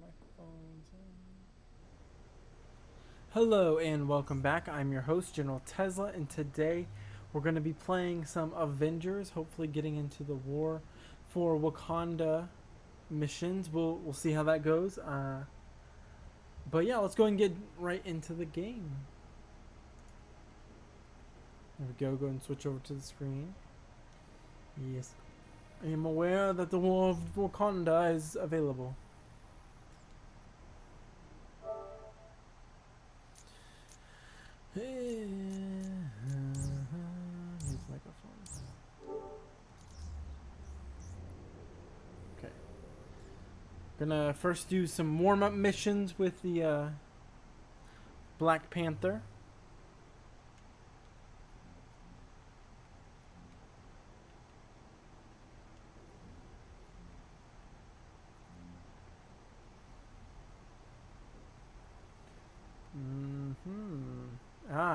Microphones in. Hello and welcome back. I'm your host, GeneralTezla, and today we're going to be playing some Avengers, hopefully getting into the war for Wakanda missions. We'll see how that goes. But yeah, let's go and get right into the game. There we go. Go and switch over to the screen. Yes, I am aware that the war of Wakanda is available. Use microphones. Okay. Gonna first do some warm-up missions with the Black Panther.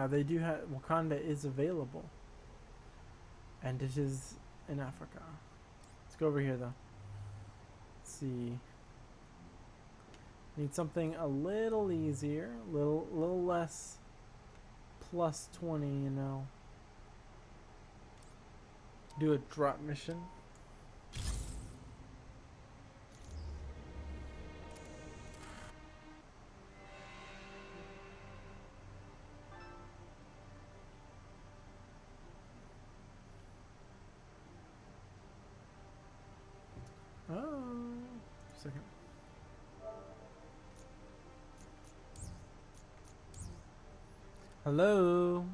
They do have Wakanda is available, and it is in Africa. Let's go over here though. Let's see. Need something a little easier, little less plus 20, you know. Do a drop mission. Oh, second. Hello.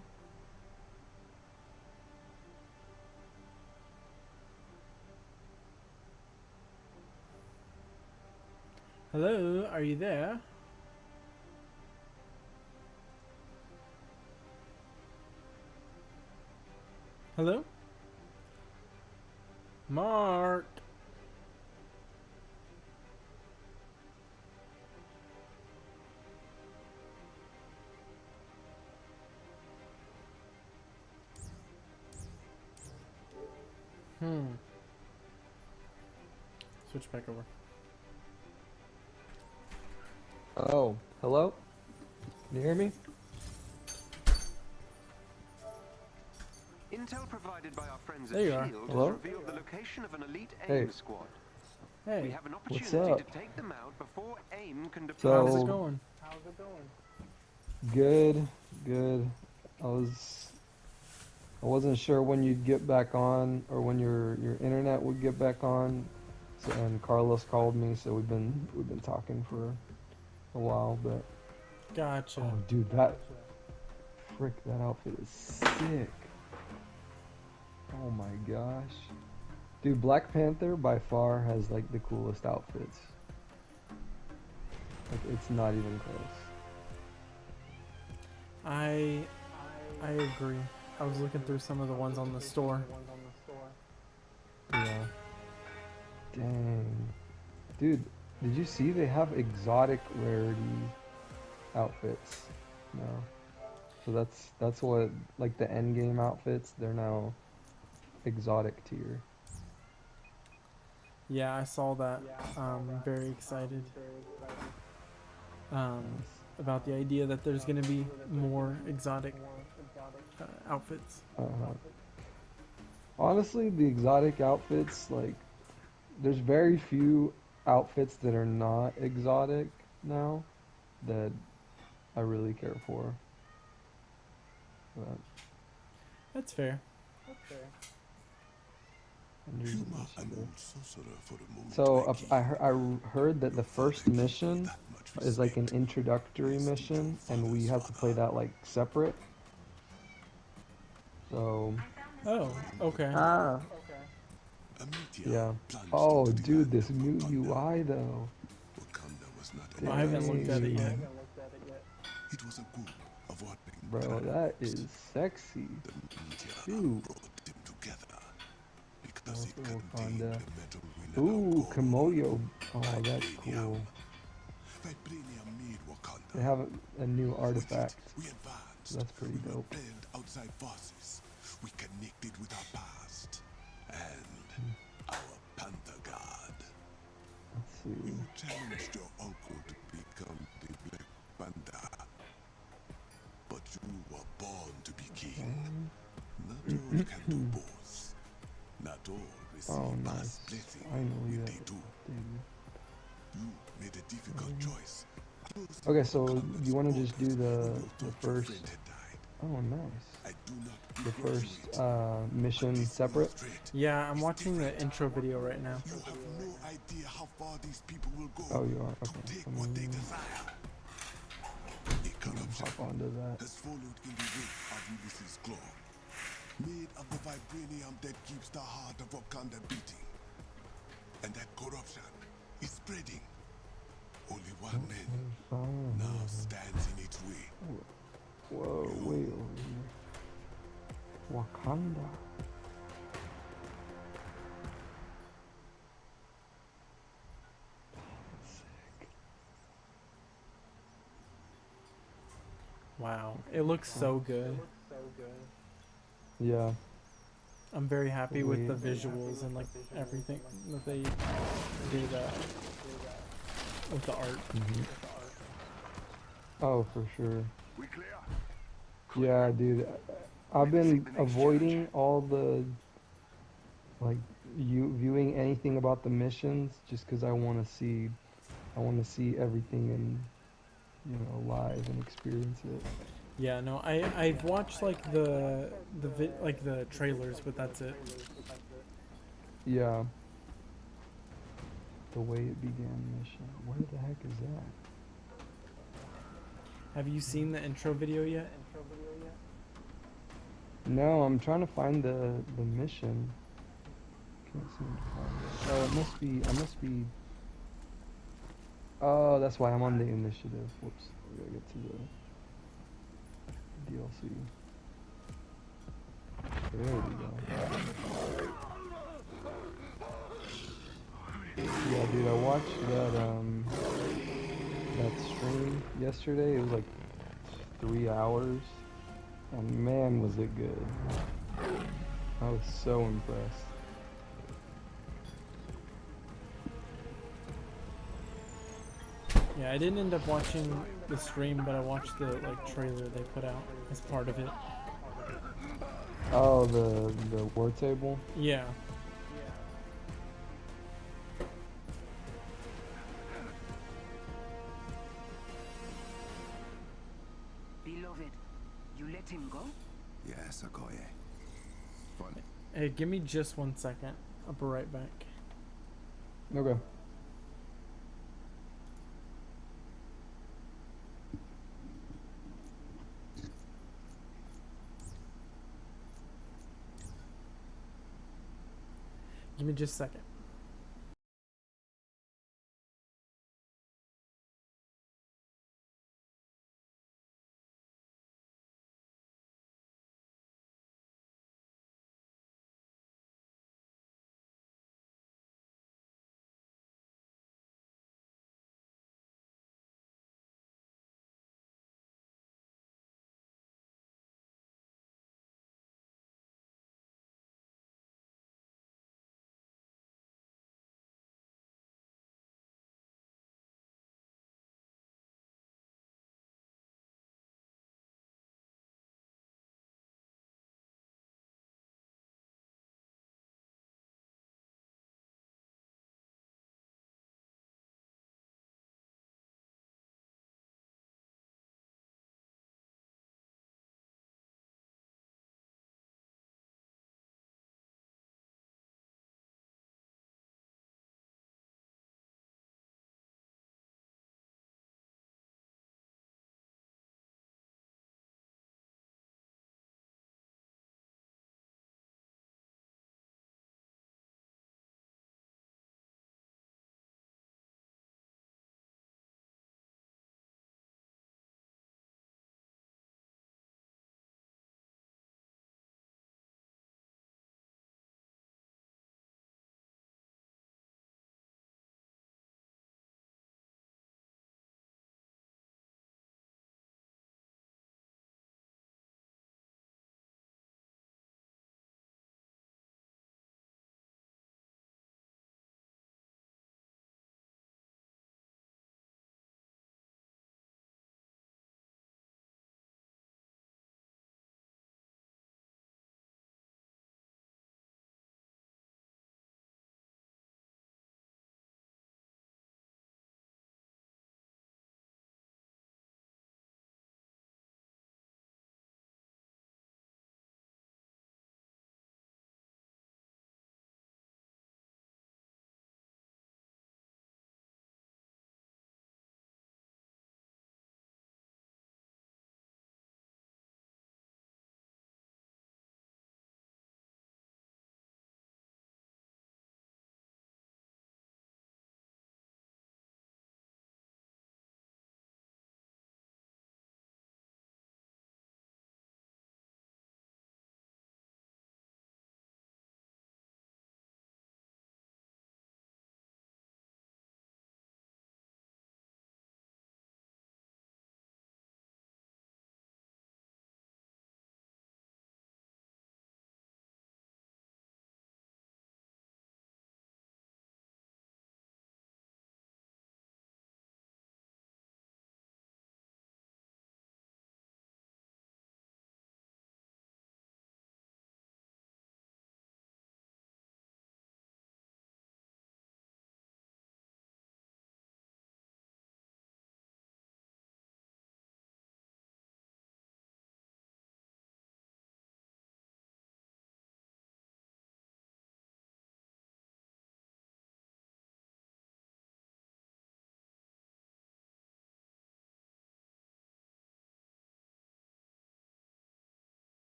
Hello, are you there? Hello? Mark. Switch back over. Oh, hello? Can you hear me? Intel provided by our friends at There you are. Shield Hello? has revealed the location of an elite Hey. AIM squad. We Hey, have an What's opportunity up? to take them out before AIM can deploy. how's it So, going? good, good. I wasn't sure when you'd get back on or when your internet would get back on. So, and Carlos called me, so we've been talking for a while, but Gotcha. oh dude, that outfit is sick. Oh my gosh. Dude, Black Panther by far has like the coolest outfits. Like it's not even close. I agree. I was looking through some of the ones on the store. Yeah. Dang. Dude, did you see they have exotic rarity outfits now? So that's what like the end game outfits, they're now exotic tier. Yeah, I saw that. Very excited. Nice. About the idea that there's gonna be more exotic outfits. Uh-huh. Honestly, the exotic outfits, like there's very few outfits that are not exotic now that I really care for. But That's fair. so I heard that the first mission is like an introductory mission, and we have to play that like separate. So Oh, okay. ah yeah. Oh, dude, this new UI though. Oh, I haven't looked at it yet. Dang, bro, that is sexy. Shoot. Also Wakanda. Ooh, Komodo. Oh, that's cool. They have a new artifact. So that's pretty dope. We connected with our past and our Panther God. Let's see. You challenged your uncle to become the Black Panther, but you were born to be king. Not all can do both. Not all receive Oh, past nice. blessing Finally, when that they was do. updated. You made a difficult choice. Closing Okay, so Wakanda's you want to just do borders when you the thought your first? friend had died. Oh, nice. I do not The begrudge you first it, but mission this separate. threat Yeah, I'm is watching the different. intro video right now. You have no idea how far these people will go Oh, you are. to Okay. take Let what they me desire. A corruption hop onto that. has followed in the wake of Ulysses' claw, made of the vibranium that keeps the heart of Wakanda beating. And that corruption is spreading. Only one man Fine. now stands in its way. Whoa, way over here. Wakanda. Sick. Wow, it looks so good. Yeah. I'm very happy with the Wait. visuals and like everything that they did with the art. Oh, for sure. We clear? Yeah, dude. I've been avoiding all the like you viewing anything about the missions just because I want to see everything in live and experience it. Yeah, no, I've watched like like the trailers, but that's it. Yeah. The way it began mission. Where the heck is that? Have you seen the intro video yet? No, I'm trying to find the mission. Can't seem to find it. Oh, it must be. I must be. Oh, that's why I'm on the initiative. Whoops. We gotta get to the DLC. There we go. Yeah, dude, I watched that stream yesterday. It was like 3 hours, and man, was it good. I was so impressed. Yeah, I didn't end up watching the stream, but I watched the like trailer they put out as part of it. Oh, the war table. Yeah. Beloved, you let him go? Yes, Okoye. Fun. Hey, give me just 1 second. I'll be right back. Okay. Give me just a second.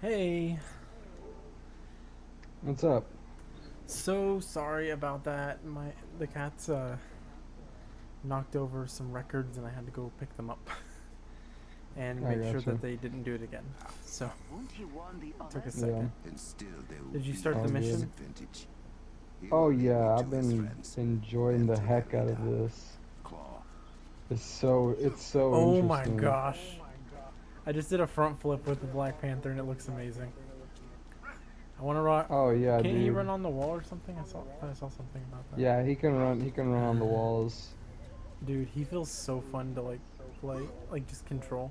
Hey, What's up? so sorry about that. The cats knocked over some records and I had to go pick them up and I make sure gotcha. that they didn't do it again. So Won't he warn the took a others? second. And still there will Did you be start the all good. mission? disadvantage. He Oh will lead yeah, me I've to his been friends. enjoying the Them to heck their out of leader, this. Claw. It's so Oh my interesting. gosh. I just did a front flip with the Black Panther and it looks amazing. I want to rock. Oh yeah, Can't dude. he run on the wall or something? I saw something about that. Yeah, he can run. He can run on the walls. Dude, he feels so fun to like play, like just control.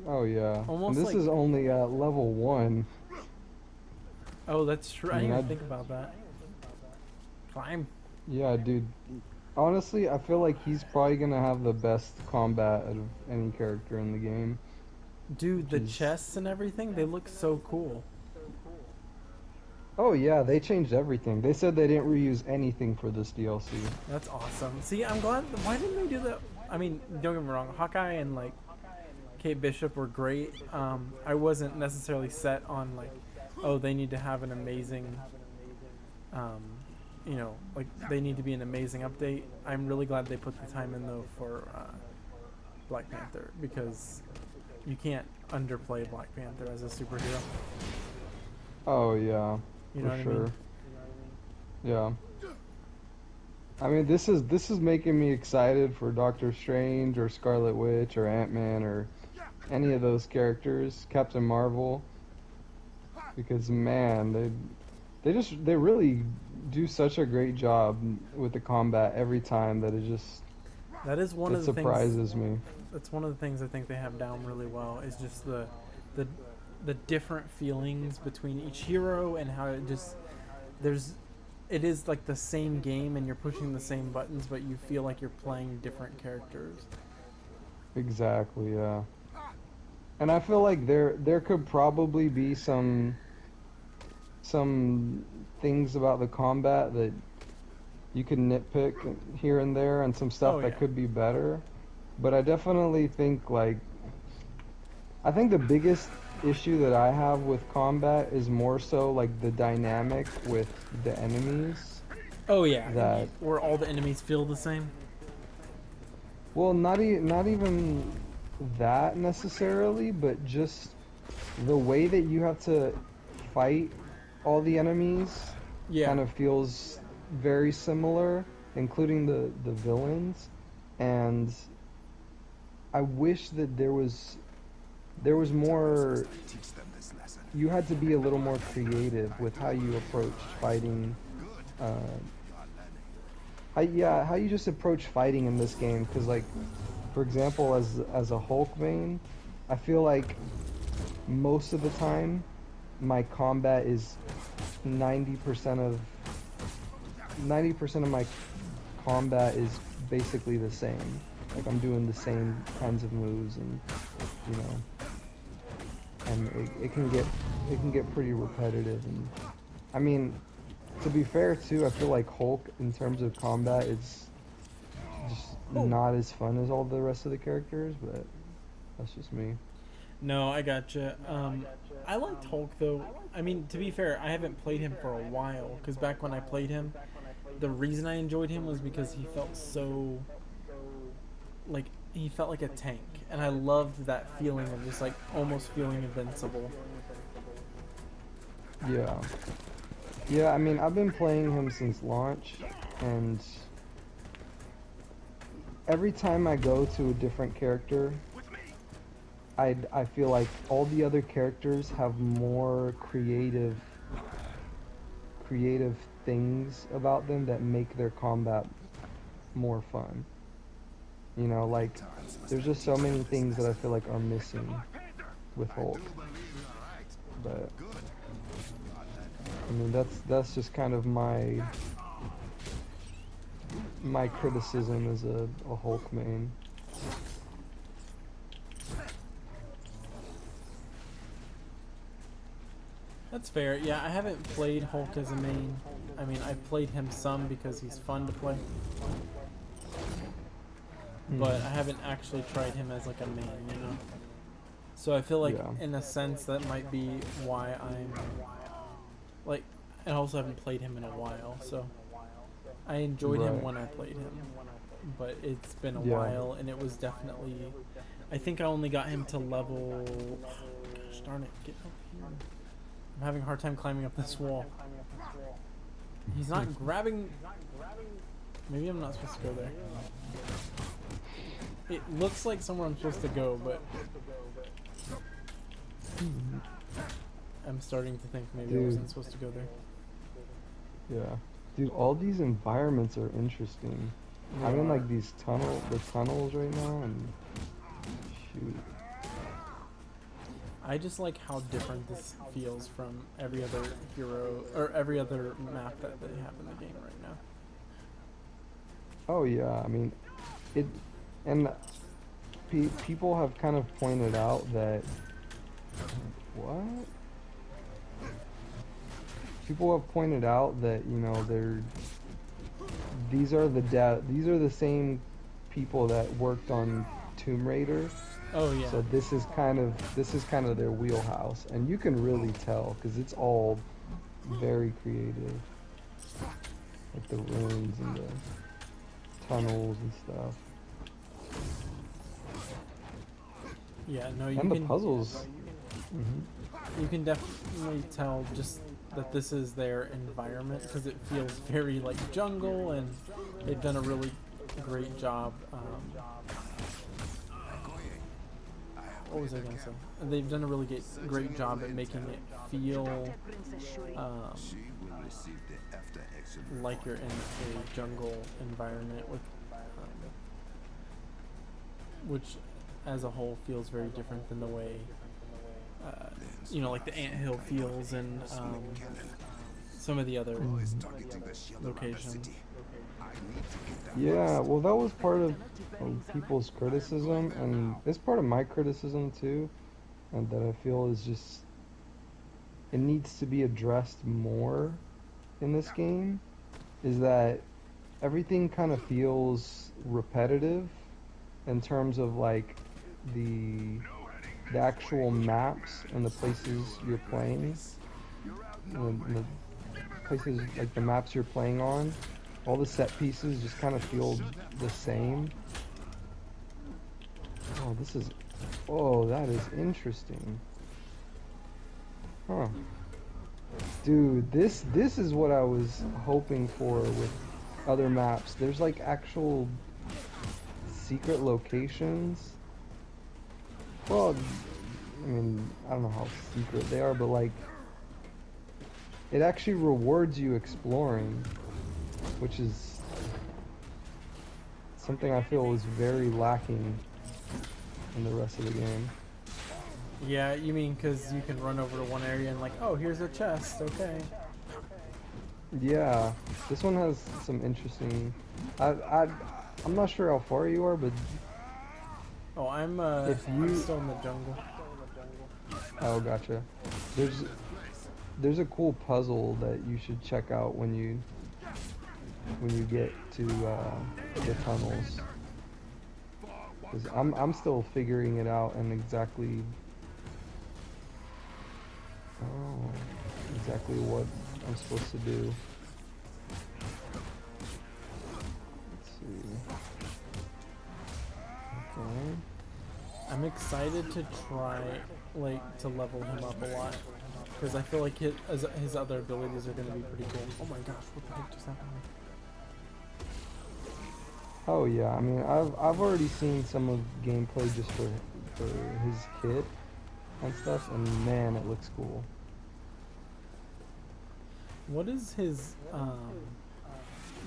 Oh yeah. Almost and this like- is only at level 1. Oh, that's true. I I mean, didn't even I'd- think about that. Climb. Yeah, dude. Honestly, I feel like he's probably gonna have the best combat out of any character in the game. Dude, the Jeez. chests and everything, they look so cool. Oh yeah, they changed everything. They said they didn't reuse anything for this DLC. That's awesome. See, I'm glad. Why didn't they do that? I mean, don't get me wrong. Hawkeye and like Kate Bishop were great. I wasn't necessarily set on like, oh, they need to have an amazing, you know, like they need to be an amazing update. I'm really glad they put the time in though for Black Panther because you can't underplay Black Panther as a superhero. Oh yeah, You know for what sure. I mean? Yeah. I mean, this is making me excited for Doctor Strange or Scarlet Witch or Ant-Man or any of those characters, Captain Marvel, because man, they really do such a great job with the combat every time that That is one it of the things. surprises me. That's one of the things I think they have down really well is just the different feelings between each hero and how it is like the same game and you're pushing the same buttons but you feel like you're playing different characters. Exactly, yeah. And I feel like there could probably be some things about the combat that you could nitpick here and there and some stuff Oh, that yeah. could be better. But I definitely think I think the biggest issue that I have with combat is more so like the dynamic with the enemies. Oh yeah. That- Where all the enemies feel the same. Well, not even that necessarily, but just the way that you have to fight all the enemies Yeah. kind of feels very similar, including the villains. And I wish that there was more. Teach them this lesson. You had to be a little more creative with how you approach fighting. How you just approach fighting in this game? Because like, for example, as a Hulk main, I feel like most of the time my combat is 90% of my combat is basically the same. Like I'm doing the same kinds of moves, and you know, and it can get pretty repetitive. And I mean, to be fair too, I feel like Hulk in terms of combat is just not as fun as all the rest of the characters, but that's just me. No, I gotcha. I liked Hulk though. I mean, to be fair, I haven't played him for a while because back when I played him, the reason I enjoyed him was because he felt so like he felt like a tank, and I loved that feeling of just like almost feeling invincible. Yeah. Yeah, I mean, I've been playing him since launch, and every time I go to a different character, I feel like all the other characters have more creative things about them that make their combat more fun. You know, like, there's just so many things that I feel like are missing with Hulk. But I mean, that's just kind of my criticism as a Hulk main. That's fair. Yeah, I haven't played Hulk as a main. I mean, I've played him some because he's fun to play. But I haven't actually tried him as like a main, you know? So I feel like, Yeah. in a sense, that might be why I'm like. I also haven't played him in a while, so I enjoyed him Right. when I played him, but it's been a Yeah. while, and it was definitely. I think I only got him to level. Gosh darn it! Get up here. I'm having a hard time climbing up this wall. He's not grabbing. Maybe I'm not supposed to go there. It looks like somewhere I'm supposed to go, but I'm starting to think maybe I wasn't supposed to go there. Yeah. Dude, all these environments are interesting. I'm in like these tunnels right now, and shoot. I just like how different this feels from every other hero or every other map that they have in the game right now. Oh yeah, I mean, it, and people have kind of pointed out that what? People have pointed out that, you know, these are the same people that worked on Tomb Raider. Oh yeah. So this is kind of their wheelhouse, and you can really tell because it's all very creative, like the rooms and the tunnels and stuff, Yeah, no, you and the can puzzles. you can definitely tell just that this is their environment because it feels very like jungle, and they've done a really great job. What was I gonna say? They've done a really great job at making it feel like you're in a jungle environment with, which, as a whole, feels very different than the way, you know, like the anthill feels in some of the other locations. Yeah, well, that was part of people's criticism, and it's part of my criticism too, and that I feel is just it needs to be addressed more in this game. Is that everything kind of feels repetitive in terms of like the actual maps and the places you're playing, and the places like the maps you're playing on. All the set pieces just kind of feel the same. Oh, that is interesting. Huh. Dude, this is what I was hoping for with other maps. There's like actual secret locations. Well, I mean, I don't know how secret they are, but like it actually rewards you exploring, which is something I feel is very lacking in the rest of the game. Yeah, you mean because you can run over to one area and like, oh, here's a chest, okay. Yeah, this one has some interesting. I'm not sure how far you are, but Oh, I'm if I'm you still in the jungle. oh, gotcha. There's a cool puzzle that you should check out when you get to the tunnels. 'Cause I'm still figuring it out and exactly what I'm supposed to do. Let's see. Okay. I'm excited to try, like, to level him up a lot. Because I feel like his other abilities are going to be pretty cool. Oh my gosh, what the heck just happened? Oh yeah, I mean I've already seen some of gameplay just for his kit and stuff, and man, it looks cool. What is his,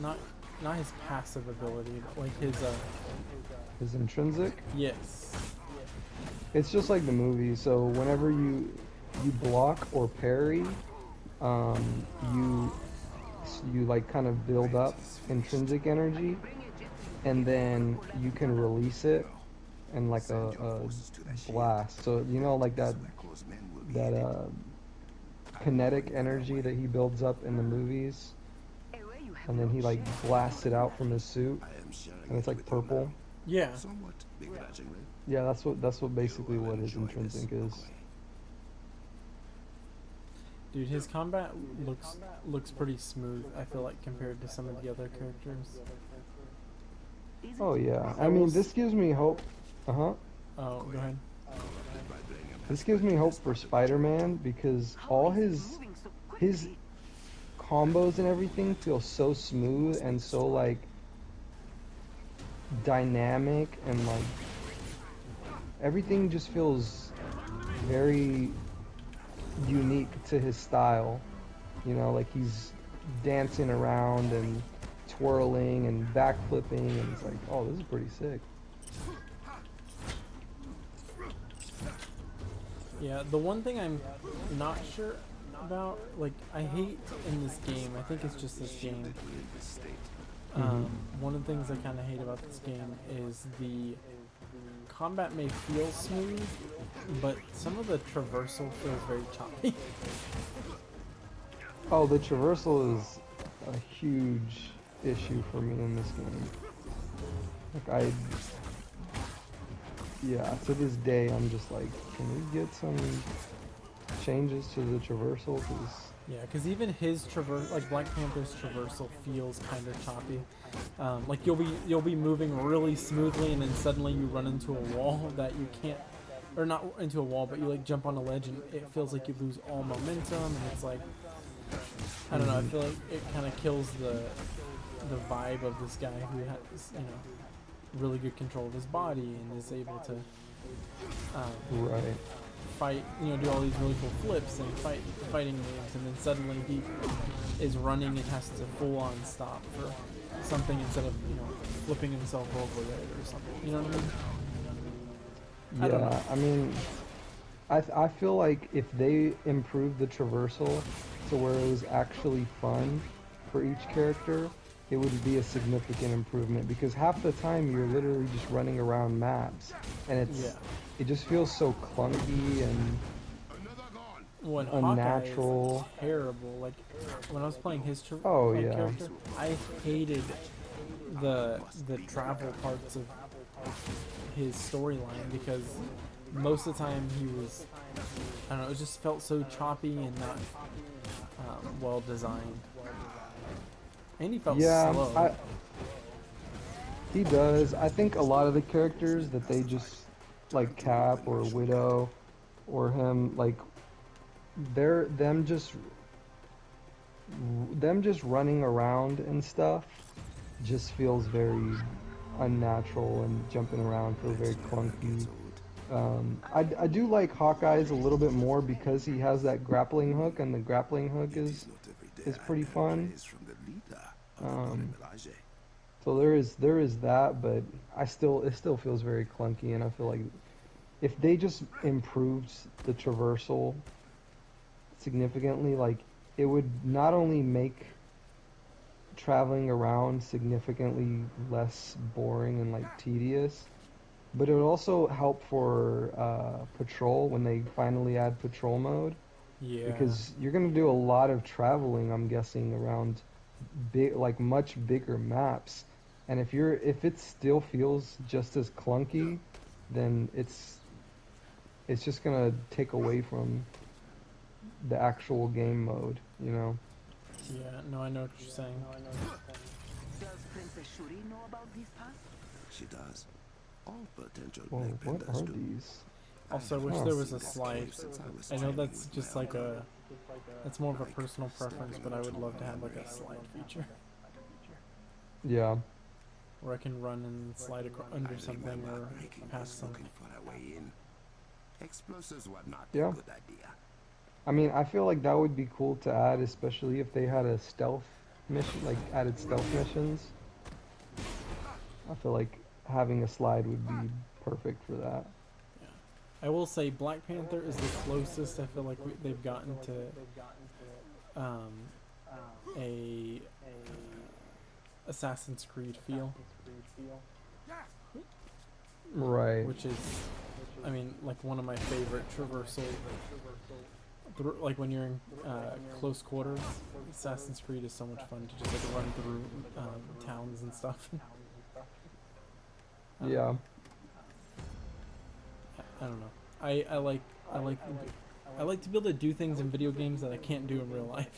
not his passive ability, but like His intrinsic, yes. it's just like the movie. So whenever you block or parry, you like kind of build up intrinsic energy, and then you can release it in like a blast. So you know, like that kinetic energy that he builds up in the movies, and then he like blasts it out from his suit, and it's like purple. Yeah. Somewhat begrudgingly. Yeah, that's what basically You will what his enjoy this, intrinsic is. Okoye. Dude, his combat looks pretty smooth, I feel like, compared to some of the other characters. Isn't Oh it yeah, I I will mean s- this gives me hope. Uh-huh. Oh, go ahead. This gives me hope for Spider-Man because How all is it his moving so his quickly? combos and everything feel so smooth and so like dynamic and like everything just feels very unique to his style. You know, like he's dancing around and twirling and backflipping and it's like, oh, this is pretty sick. Yeah, the one thing I'm not sure about, like, I hate in this game, I think it's just this game. One of the things I kind of hate about this game is the combat may feel smooth, but some of the traversal feels very choppy. Oh, the traversal is a huge issue for me in this game. Like yeah, to this day, I'm just like, can we get some changes to the traversal? Cause Yeah, because even his like Black Panther's traversal feels kind of choppy. Like you'll be moving really smoothly, and then suddenly you run into a wall that you can't, or not into a wall, but you like jump on a ledge, and it feels like you lose all momentum, and it's like, I don't know. I feel like it kind of kills the vibe of this guy who has, really good control of his body and is able to right. fight, do all these really cool flips and fighting moves, and then suddenly he is running and has to full on stop for something instead of flipping himself over it or something. You know what I mean? I don't know. Yeah, I mean, I feel like if they improved the traversal to where it was actually fun for each character, it would be a significant improvement because half the time you're literally just running around maps and Yeah. it just feels so clunky and When Hawkeye unnatural. is terrible, like when I was playing his Oh yeah. character, I hated the travel parts of his storyline because most of the time he was, I don't know, it just felt so choppy and not well designed. And he felt Yeah, slow. he does. I think a lot of the characters that they just like Cap or Widow or him like they're them just running around and stuff just feels very unnatural and jumping around feels very clunky. I do like Hawkeye's a little bit more because he has that grappling hook and the grappling hook is pretty fun. So there is that, but it still feels very clunky, and I feel like if they just improved the traversal significantly, like it would not only make traveling around significantly less boring and like tedious, but it would also help for patrol when they finally add patrol mode, Yeah. because you're gonna do a lot of traveling, I'm guessing, around big, like much bigger maps. And if it still feels just as clunky, then it's just gonna take away from the actual game mode, you know? Yeah, no, I know what you're saying. Does Princess Shuri know about this path? She does. All potential Whoa, Black what Panthers are do. these? Also, I wish Oh. there was a Seen this slide. cave since I was I know training that's with just my like uncle. that's more of a personal preference, but I would love to have like a slide feature Yeah. where I can run and slide under something or past something. Looking for a way in. Explosives were not Yeah. a good idea. I mean, I feel like that would be cool to add, especially if they had a stealth mission, like added stealth missions. I feel like having a slide would be perfect for that. Yeah. I will say Black Panther is the closest I feel like they've gotten to a Assassin's Creed feel, Right. which is, I mean, like one of my favorite traversal. Like when you're in close quarters, Assassin's Creed is so much fun to just like run through towns and stuff. Yeah. I don't know. I like to be able to do things in video games that I can't do in real life.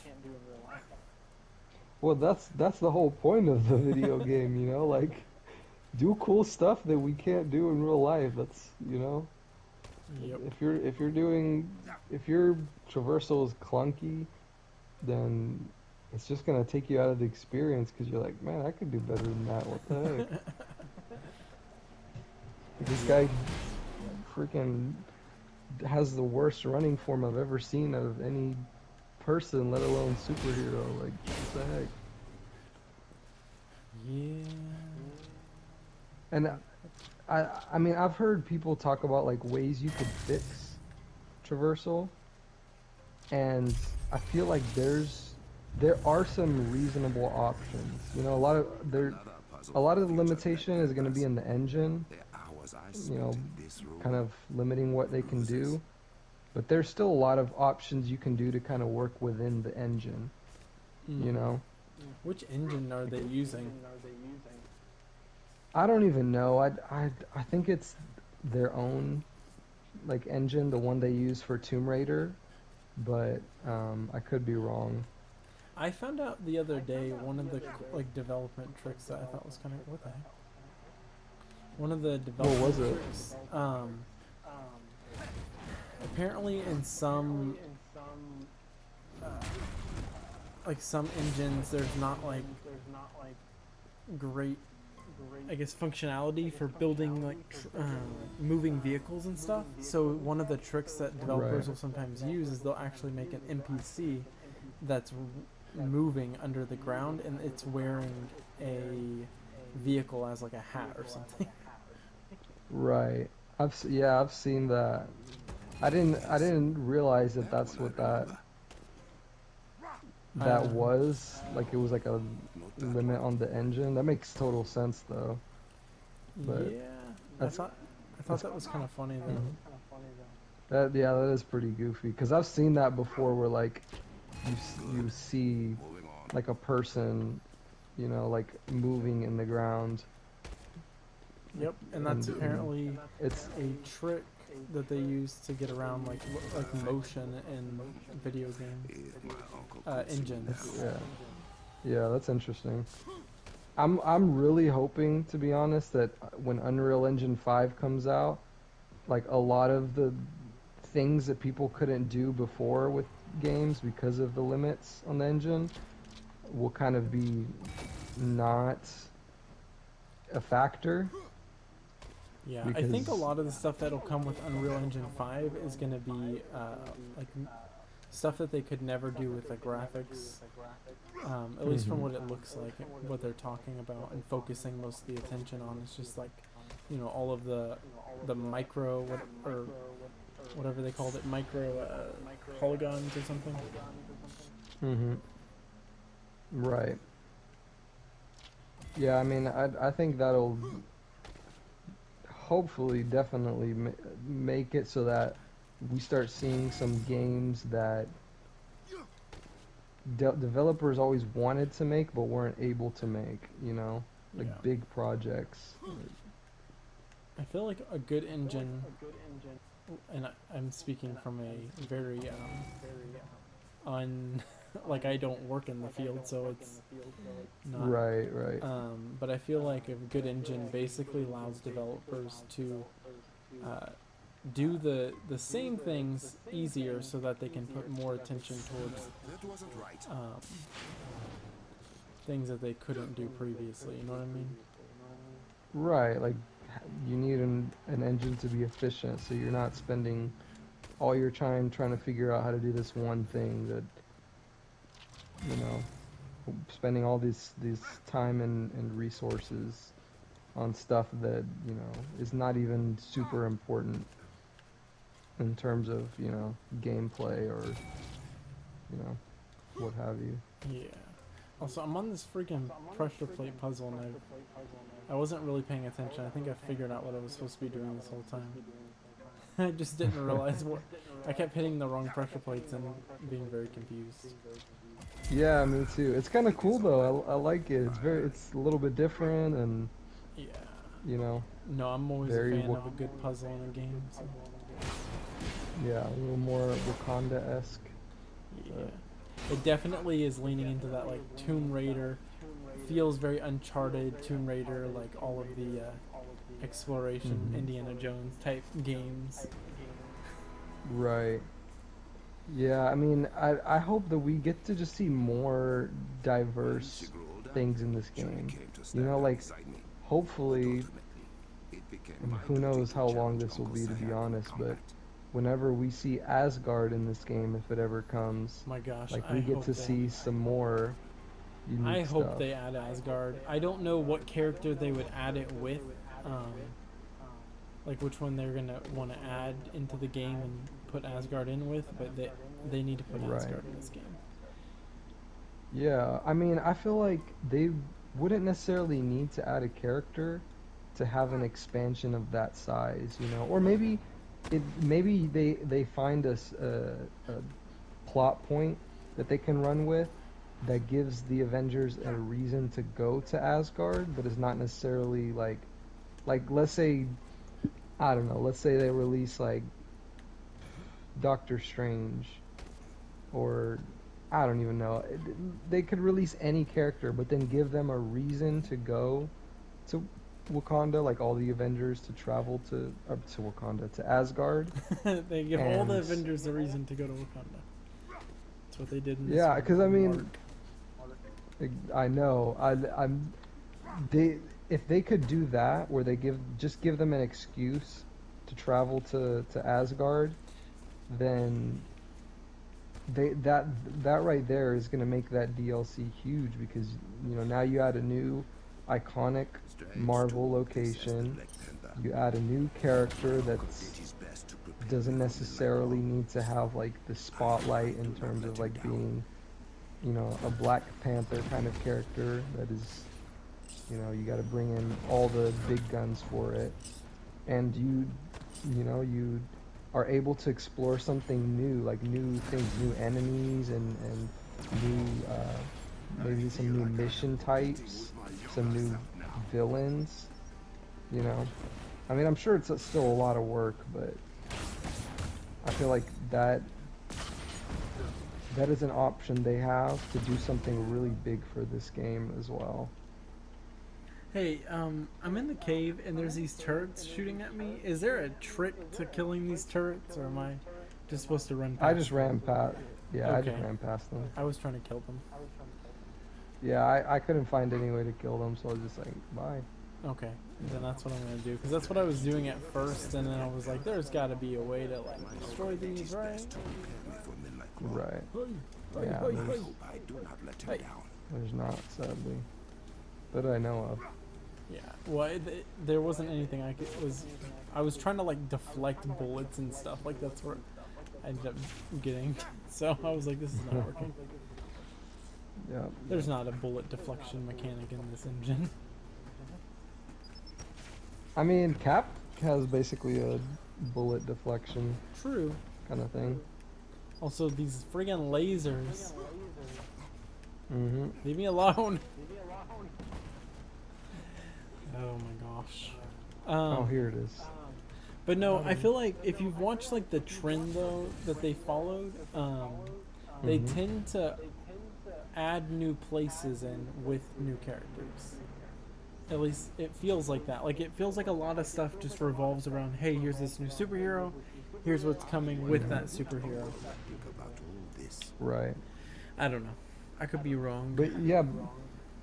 Well, that's the whole point of the video game, you know, like do cool stuff that we can't do in real life. That's, you know, Yep. if your traversal is clunky, then it's just gonna take you out of the experience because you're like, man, I could do better than that. What the heck? This guy freaking has the worst running form I've ever seen out of any person, let alone superhero. Like, what the heck? Yeah. And I mean, I've heard people talk about like ways you could fix traversal, and I feel like there are some reasonable options. You know, a lot of the limitation is going to be in the engine. You know, kind of limiting what they can do. But there's still a lot of options you can do to kind of work within the engine. You know? Which engine are they using? I don't even know. I think it's their own like engine, the one they use for Tomb Raider, but I could be wrong. I found out the other day one of the like development tricks that I thought was kind of what the heck. One of the development was it? tricks. Apparently, in some like some engines, there's not like great, I guess, functionality for building like moving vehicles and stuff. So one of the tricks that developers Right. will sometimes use is they'll actually make an NPC that's moving under the ground and it's wearing a vehicle as like a hat or something. Right. I've seen that. I didn't realize that that's what that was. Like it was like a limit on the engine. That makes total sense though. But yeah, that's- I thought that was kind of funny though. That is pretty goofy because I've seen that before where like you see like a person, you know, like moving in the ground. Yep, and that's And, apparently It's a trick that they use to get around like motion in video game engines. yeah, that's interesting. I'm really hoping, to be honest, that when Unreal Engine 5 comes out, like a lot of the things that people couldn't do before with games because of the limits on the engine will kind of be not a factor. Yeah, I think a Because- lot of the stuff that'll come with Unreal Engine 5 is going to be stuff that they could never do with the graphics. At least from what it looks like, what they're talking about and focusing most of the attention on is just like, you know, all of the micro or whatever they called it, micro polygons or something. Mm-hmm. Right. Yeah, I mean, I think that'll hopefully definitely make it so that we start seeing some games that developers always wanted to make but weren't able to make, you know, like Yeah. big projects. I feel like a good engine, and I'm speaking from a very like I don't work in the field, so it's not Right. but I feel like a good engine basically allows developers to do the same things easier so that they can put more attention towards That wasn't right. things that they couldn't do previously, you know what I mean? Right, like you need an engine to be efficient so you're not spending all your time trying to figure out how to do this one thing that, you know, spending all these time and resources on stuff that, you know, is not even super important in terms of, you know, gameplay or, you know, what have you. Yeah. Also, I'm on this freaking pressure plate puzzle and I wasn't really paying attention. I think I figured out what I was supposed to be doing this whole time. I just didn't realize what I kept hitting the wrong pressure plates and being very confused. Yeah, me too. It's kind of cool though. I like it. It's a little bit different and, Yeah. you know, No, I'm always Very a fan of a good puzzle in a game. So. Yeah, a little more Wakanda-esque. Yeah. It definitely is leaning into that like Tomb Raider. Feels very Uncharted, Tomb Raider, like all of the exploration, Mhm. Indiana Jones type games. Right. Yeah, I mean, I hope that we get to just see more diverse things in this game. You know, like, hopefully, and who knows how long this will be, to be honest, but whenever we see Asgard in this game, if it ever comes, My gosh, like, I we get hope to they. see some more I unique hope stuff. they add Asgard. I don't know what character they would add it with, um, like which one they're gonna want to add into the game and put Asgard in with, but they need to put Right. Asgard in this game. Yeah, I mean, I feel like they wouldn't necessarily need to add a character to have an expansion of that size, you know? Or maybe they find a plot point that they can run with that gives the Avengers a reason to go to Asgard, but is not necessarily like let's say, I don't know, let's say they release like Doctor Strange, or I don't even know. They could release any character, but then give them a reason to go to Wakanda, like all the Avengers to travel to Wakanda, to Asgard. They give all the And Avengers a reason to go to Wakanda. That's what they did in this yeah, one. because I mean, Mark. I know, they if they could do that, where they just give them an excuse to travel to Asgard, then that right there is going to make that DLC huge, because you know, now you add a new iconic Marvel location, you add a new character that doesn't necessarily need to have like the spotlight in terms of like being, you know, a Black Panther kind of character that is, you know, you got to bring in all the big guns for it, and you know, you are able to explore something new, like new things, new enemies, and new, maybe some new mission types, some new villains, you know. I mean, I'm sure it's still a lot of work, but I feel like that is an option they have to do something really big for this game as well. Hey, I'm in the cave and there's these turrets shooting at me. Is there a trick to killing these turrets, or am I just supposed to run past I just ran past, yeah, I just Okay. ran past them. I was trying to kill them. Yeah, I couldn't find any way to kill them, so I was just like, bye. Okay, then that's what I'm gonna do, because that's what I was doing at first, and then I was like, there's got to be a way to like destroy these, right? Right. Hey, Yeah, hey, there's, Hey. there's not, sadly, that I know of. Yeah. Well, there wasn't anything I could I was trying to like deflect bullets and stuff. Like that's where I ended up getting. So I was like, this is not working. Yeah. There's not a bullet deflection mechanic in this engine. I mean, Cap has basically a bullet deflection True. kind of thing. Also, these friggin' lasers. Mm-hmm. Leave me alone. Oh my gosh. Oh, here it is. But no, I feel like if you've watched like the trend though that they followed, they Mhm. tend to add new places in with new characters. At least it feels like that. Like it feels like a lot of stuff just revolves around, hey, here's this new superhero, here's what's coming with that superhero. Right. I don't know. I could be wrong. But yeah,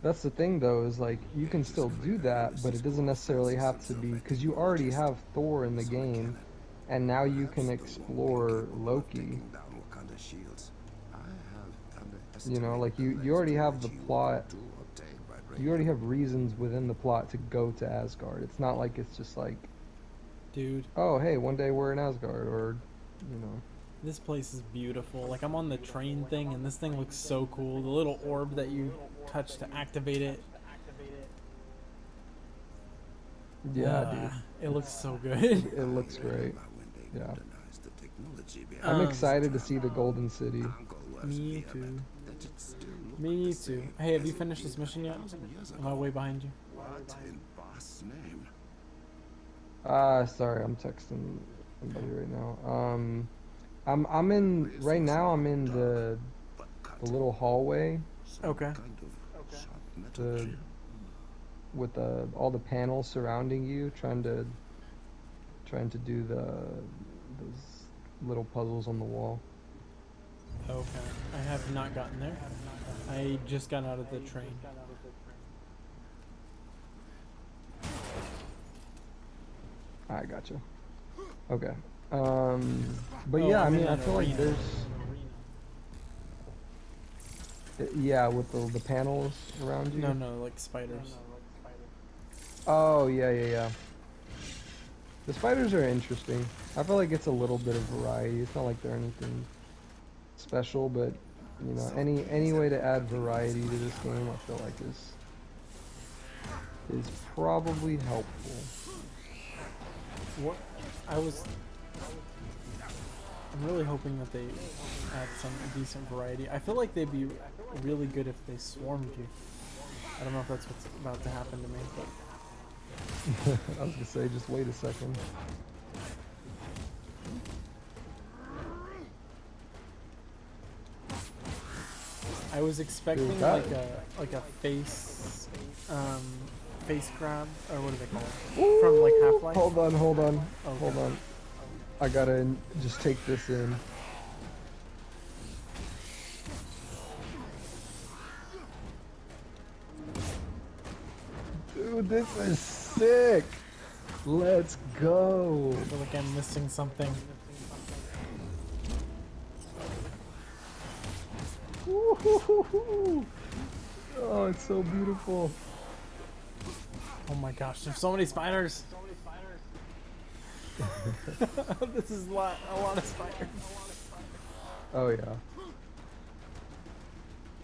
that's the thing though, is like you can still do that, but it doesn't necessarily have to be, because you already have Thor in the game, and now you can explore Loki. You know, like you already have the plot. You already have reasons within the plot to go to Asgard. It's not like it's just like, Dude, oh hey, one day we're in Asgard, or, you know. this place is beautiful. Like I'm on the train thing and this thing looks so cool. The little orb that you touch to activate it. Yeah, It looks so good. dude. It looks great. Yeah. I'm excited to see the Golden City. Me too. Me too. Hey, have you finished this mission yet? Am I way behind you? Sorry, I'm texting somebody right now. I'm in right now. I'm in the little hallway, Okay. the with the all the panels surrounding you, trying to do those little puzzles on the wall. Okay. I have not gotten there. I just got out of the train. I gotcha. Okay. But Oh, yeah, I I'm in mean, I an feel like arena. there's yeah, with the panels around you. No, no, like spiders. Oh yeah, yeah, yeah. The spiders are interesting. I feel like it's a little bit of variety. It's not like they're anything special, but you know, any way to add variety to this game, I feel like is probably helpful. What? I was. I'm really hoping that they add some decent variety. I feel like they'd be really good if they swarmed you. I don't know if that's what's about to happen to me, but I was gonna say, just wait a second. I was expecting Dude, that- like a face grab, or what do they call it? From like Half-Life. Hold on, hold on, Okay. hold on. I gotta just take this in. Dude, this is sick. Let's go. I feel like I'm missing something. Woo-hoo-hoo-hoo. Oh, it's so beautiful. Oh my gosh, there's so many spiders. This is a lot of spiders. Oh yeah.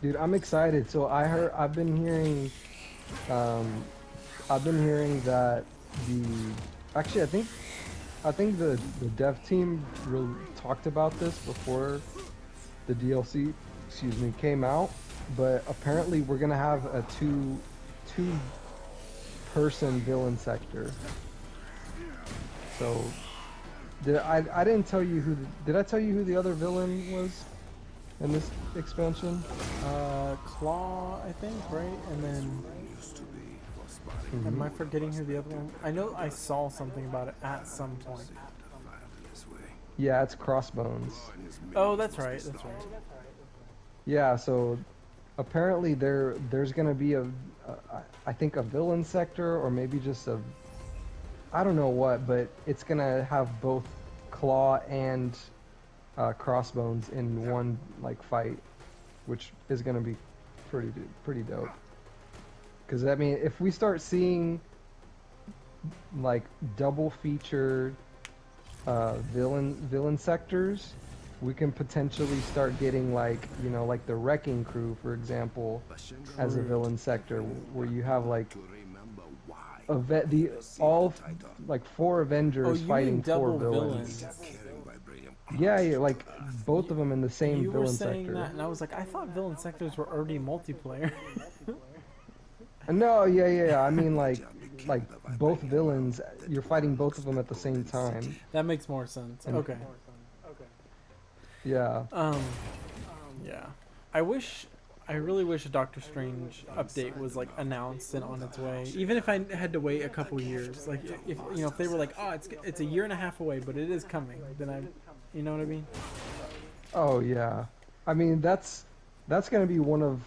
Dude, I'm excited. So I've been hearing that actually I think the dev team really talked about this before the DLC, excuse me, came out, but apparently we're going to have a two person villain sector. So I didn't tell you did I tell you who the other villain was in this expansion? Claw, I think, right? And then am I forgetting who the other one? I know I saw something about it at some point. Yeah, it's Crossbones. Oh, that's right. That's right. Yeah, so apparently there's gonna be I think a villain sector, or maybe just I don't know what, but it's gonna have both Claw and Crossbones in one like fight, which is gonna be pretty dope. Because I mean, if we start seeing like double feature villain sectors, we can potentially start getting like, you know, like the Wrecking Crew, for example, as a villain sector, where you have like all like 4 Avengers You fighting mean 4 double villains. villains? Yeah, yeah, like both of them in the same You were villain saying sector. that, and I was like, I thought villain sectors were already multiplayer. No, yeah, yeah, yeah. I mean, like both villains, you're fighting both of them at the same time. That makes more sense. And- Okay. Yeah. Yeah. I really wish a Doctor Strange update was like announced and on its way. Even if I had to wait a couple years, like if you know, if they were like, oh, it's a year and a half away, but it is coming, then you know what I mean? Oh yeah. I mean, that's gonna be one of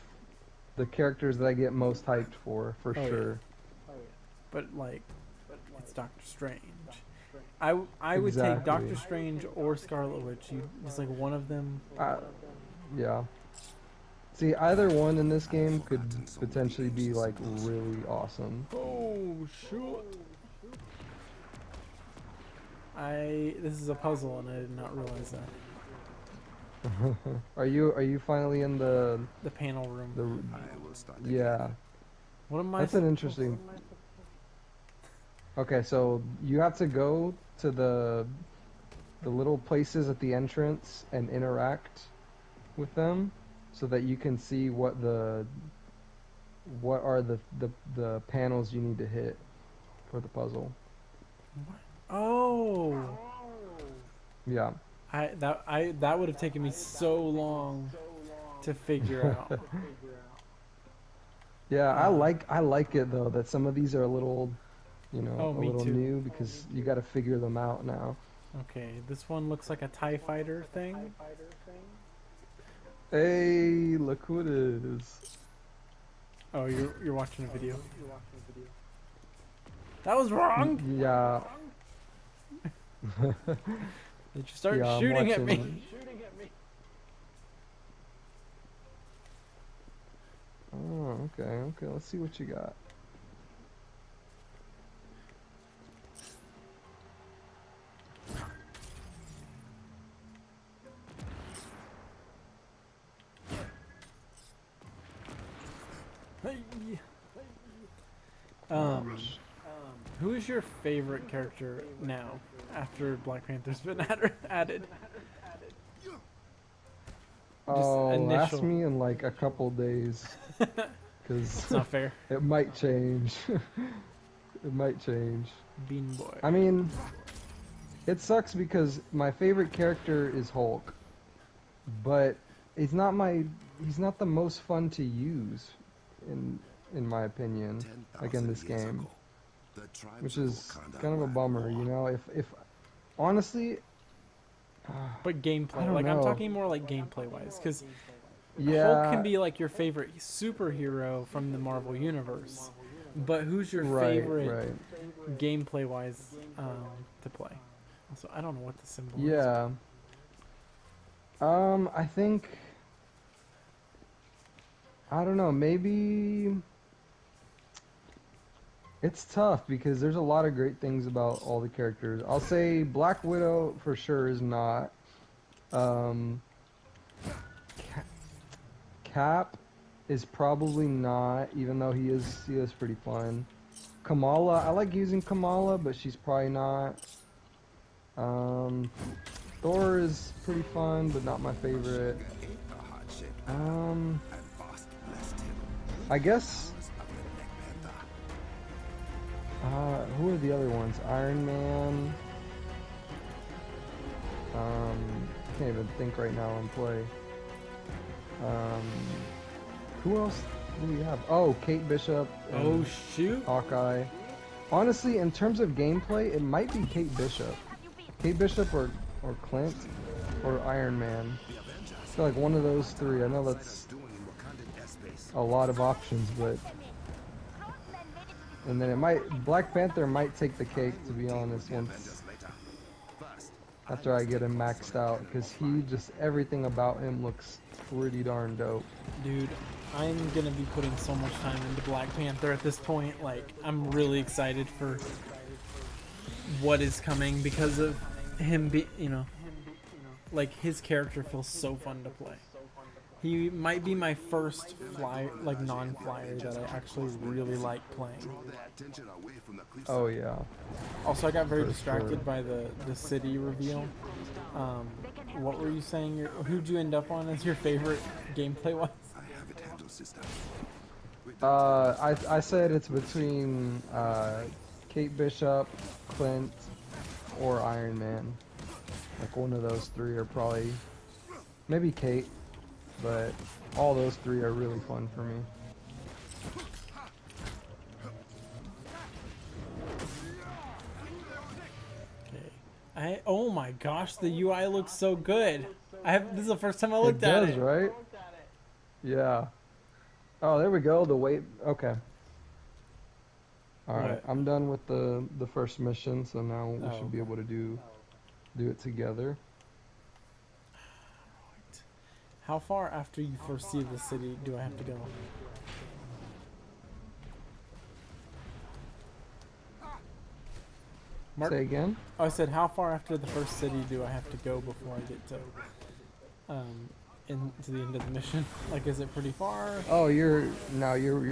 the characters that I get most hyped for Oh, yeah. sure. But like, it's Doctor Strange. I would take Exactly. Doctor Strange or Scarlet Witch. Just like one of them. Yeah. See, either one in this game could potentially be like really awesome. Oh shoot! This is a puzzle, and I did not realize that. Are you finally in the panel room. yeah? What am I? That's an interesting. Okay, so you have to go to the little places at the entrance and interact with them, so that you can see what are the panels you need to hit for the puzzle. Oh, Yeah. that would have taken me so long to figure out. Yeah, Uh, I like it though that some of these are a little, you know, oh, a me little too. new because you got to figure them out now. Okay, this one looks like a TIE fighter thing. Hey, look who it is. Oh, you're watching a video. That was wrong. Yeah, Did you start yeah, I'm shooting at me? watching. Oh, okay, okay. Let's see what you got. Hey. Um, who is your favorite character now after Black Panther's been added? Oh, ask initial. me in like a couple days, because It's not fair. it might change. It might change. Bean Boy. I mean, it sucks because my favorite character is Hulk, but he's not the most fun to use in my opinion, like in this game, which is kind of a bummer, you know. If honestly, But I gameplay, don't like I'm know. talking more like gameplay wise, because Hulk Yeah, can be like your favorite superhero from the Marvel universe, but who's your right, favorite right. gameplay wise to play? Also, I don't know what the symbol is. Yeah. I think I don't know, maybe it's tough because there's a lot of great things about all the characters. I'll say Black Widow for sure is not. Um, Cap is probably not, even though he is pretty fun. Kamala, I like using Kamala, but she's probably not. Thor is pretty fun, but not my favorite. I guess. Who are the other ones? Iron Man. I can't even think right now on play. Who else do we have? Oh, Kate Bishop. And Oh shoot! Hawkeye. Honestly, in terms of gameplay, it might be Kate Bishop. Kate Bishop or Clint or Iron Man. I feel like one of those three. I know that's a lot of options, but and then Black Panther might take the cake, to be honest, once after I get him maxed out, because everything about him looks pretty darn dope. Dude, I'm gonna be putting so much time into Black Panther at this point. Like, I'm really excited for what is coming because of him like his character feels so fun to play. He might be my first non-flyer that I actually really like playing. Oh yeah. Also, I got very For distracted sure. by the city reveal. What were you saying? Who'd you end up on as your favorite gameplay wise? I said it's between Kate Bishop, Clint, or Iron Man. Like one of those three are probably, maybe Kate, but all those three are really fun for me. Okay. Oh my gosh, the UI looks so good. This is the first time I looked It at does, it. right? Yeah. Oh, there we go. The weight. Okay. All right. What? I'm done with the first mission, so now we Oh, should be able to do it together. How far after you first see the city do I have to go? Mark? Say again? Oh, I said, how far after the first city do I have to go before I get to into the end of the mission? Like, is it pretty far? Oh, you're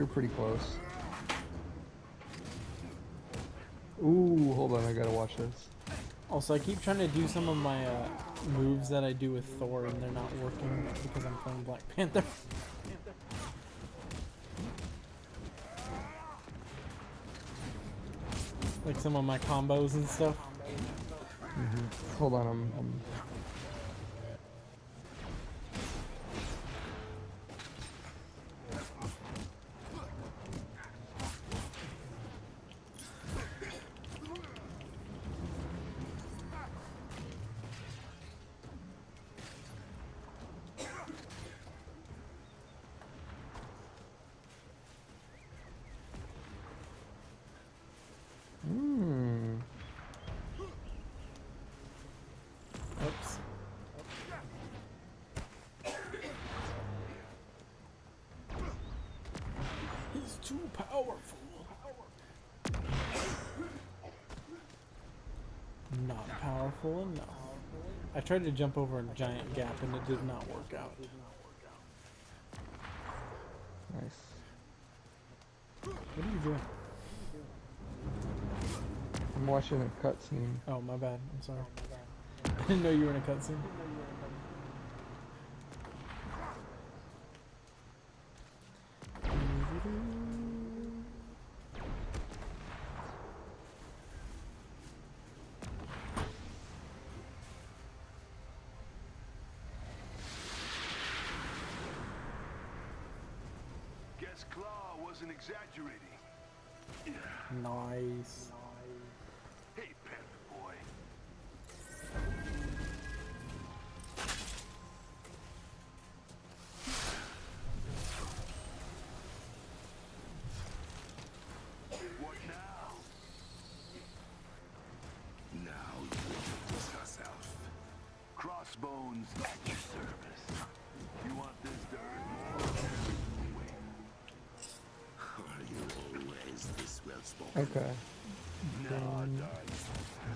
pretty close. Ooh, hold on, I gotta watch this. Also, I keep trying to do some of my moves that I do with Thor, and they're not working because I'm playing Black Panther. Like some of my combos and stuff. Hold on, I'm Oops. He's too powerful. Not powerful enough. I tried to jump over a giant gap and it did not work out. nice. What are you doing? I'm watching a cutscene. Oh, my bad. I'm sorry. I didn't know you were in a cutscene. Guess Claw wasn't exaggerating. Nice. Hey, Panther boy. What now? Now you discuss yourself. Crossbones at your service. You want this dirt? Are you always this well spoken? Okay. No, darling.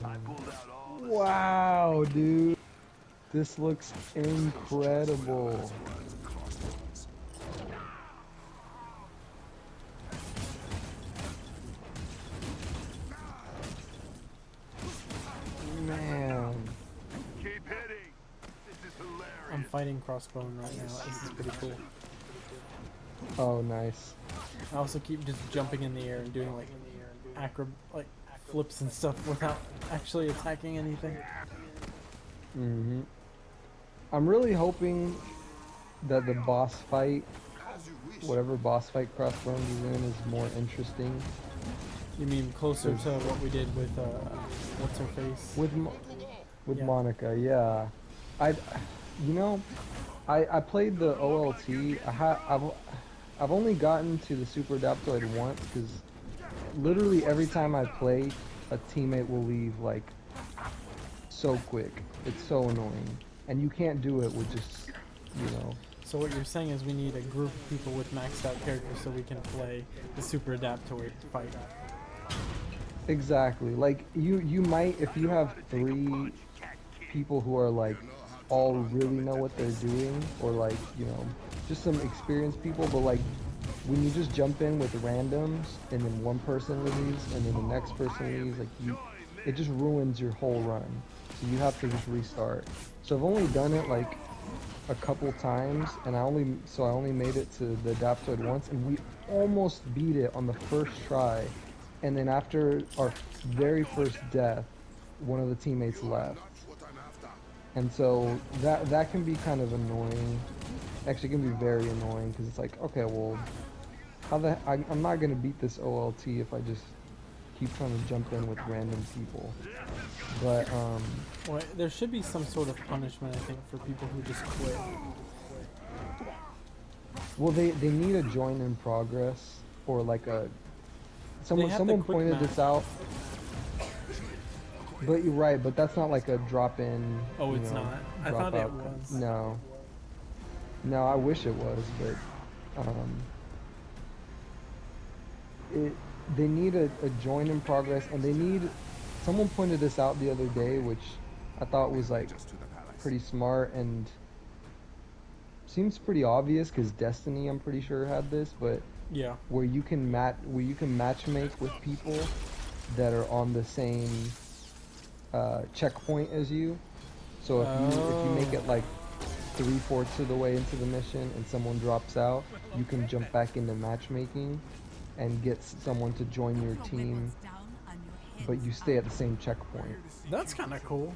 I pulled out all the Wow, dude. This looks incredible. Man. Keep hitting. This is hilarious. I'm fighting Crossbone right now. This is pretty cool. Oh, nice. I also keep just jumping in the air and doing like flips and stuff without actually attacking anything. I'm really hoping that the boss fight, whatever boss fight Crossbones is in, is more interesting. You mean closer to what we did with what's her face? With Yeah. Monica, yeah. I played the OLT. I've only gotten to the Super Adaptoid once because literally every time I play, a teammate will leave like so quick. It's so annoying, and you can't do it with just, you know. So what you're saying is we need a group of people with maxed out characters so we can play the Super Adaptoid fight. Exactly. Like you might, if you have 3 people who are like all really know what they're doing, or like, you know, just some experienced people, but like when you just jump in with randoms and then one person leaves and then the next person leaves, like it just ruins your whole run. So you have to just restart. So I've only done it like a couple times, and I only made it to the Adaptoid once, and we almost beat it on the first try. And then after our very first death, one of the teammates left. And so that can be kind of annoying. Actually, it can be very annoying because it's like, okay, well, I'm not gonna beat this OLT if I just keep trying to jump in with random people. But Well, there should be some sort of punishment, I think, for people who just quit. well, they need a join in progress, or like a They have the someone quick pointed match. this out. But you're right, but that's not like a drop in. Oh, you it's know, not? I drop thought it out. was. No, I wish it was, but they need a join in progress, and they need, someone pointed this out the other day, which I thought was like pretty smart and seems pretty obvious because Destiny, I'm pretty sure, had this, but Yeah. where you can matchmake with people that are on the same checkpoint as you. So if you make it like 3/4 of the way into the mission and someone drops out, you can jump back into matchmaking and get someone to join your team but you stay at the same checkpoint. That's kind of cool.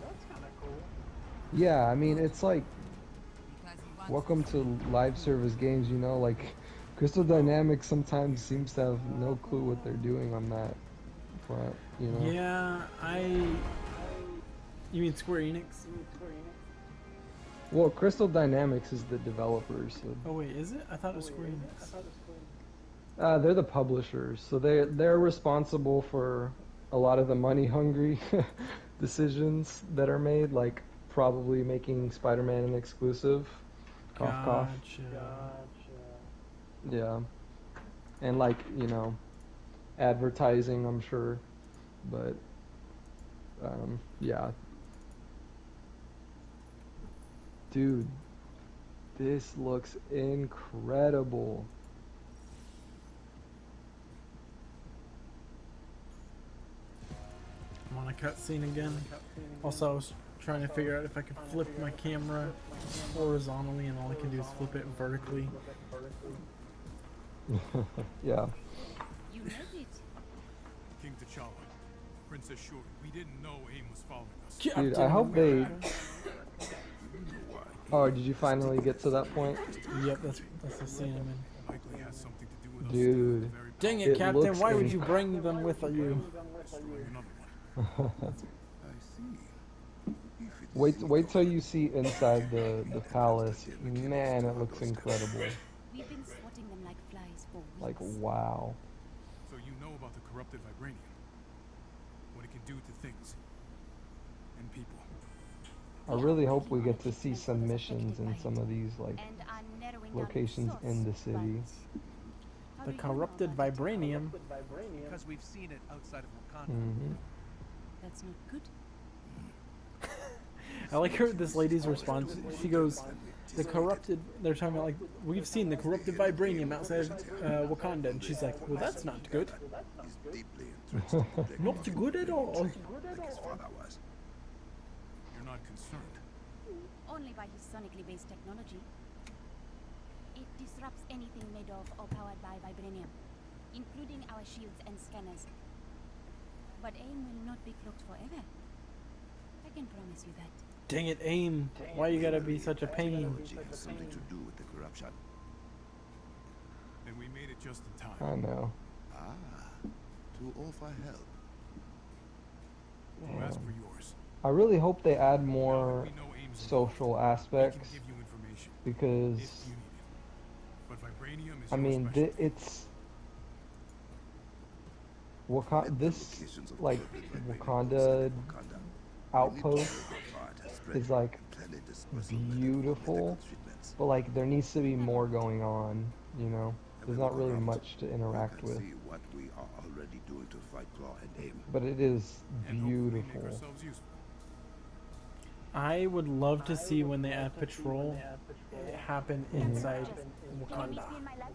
Yeah, I mean, it's like welcome to live service games, you know, like Crystal Dynamics sometimes seems to have no clue what they're doing on that front, you know. Yeah, You mean Square Enix? Well, Crystal Dynamics is the developers, so Oh wait, is it? I thought it was Square Enix. they're the publishers, so they're responsible for a lot of the money-hungry decisions that are made, like probably making Spider-Man an exclusive. Cough, cough. Yeah, and like, you know, advertising, I'm sure, but yeah, dude, this looks incredible. I'm on a cutscene again. Also, I was trying to figure out if I could flip my camera horizontally, and all I can do is flip it vertically. Yeah. You made it. King T'Challa, Princess Shuri, we didn't know AIM was following us. Dude, Captain I hope they. America. Oh, did you finally get to that point? Yep, that's the scene I'm in. Likely has something to do with us. Dude. The very Dang it, It Captain! looks Why would you bring them with you? destroying another one. I see. If it Wait till you see inside the palace. Man, it looks incredible. We've been swatting them like flies for weeks. Like, wow. So you know about the corrupted vibranium. What it can do to things. And people. I really hope we get to see some missions in some of these, like, And are narrowing down locations source, in the city. but how The do you know corrupted about it? vibranium. Because we've seen it outside of Wakanda. Mm-hmm. That's not good. I like her. This lady's response. She goes, "The corrupted." They're talking about like we've seen the corrupted vibranium outside Wakanda, and she's like, "Well, that's not good. is deeply interested in Not good at all." like his father was. You're not concerned. Only by his sonically based technology. It disrupts anything made of or powered by vibranium, including our shields and scanners. But AIM will not be cloaked forever. I can promise you that. Dang it, AIM! Why you gotta be such a pain? Technology has something to do with the corruption. And we made it just in time. I know. Ah, to offer help. So ask for yours. I really hope they add Now more that we know AIM's social involved, we can aspects, give you information because if you need it. But vibranium is I your mean, specialty. it's Let the this locations of like corrupted vibranium Wakanda inside Wakanda. outpost We need to know how far it has spread is like and plan a dispersal method for beautiful, medical treatments. but like there needs to be more going on. You know, And there's we not look really around, much to we interact can with, see what we are already doing to fight Claw and AIM. but it is And hopefully make beautiful. ourselves useful. I would love to see when they add patrol happen inside Can you meet Wakanda. me in my lab?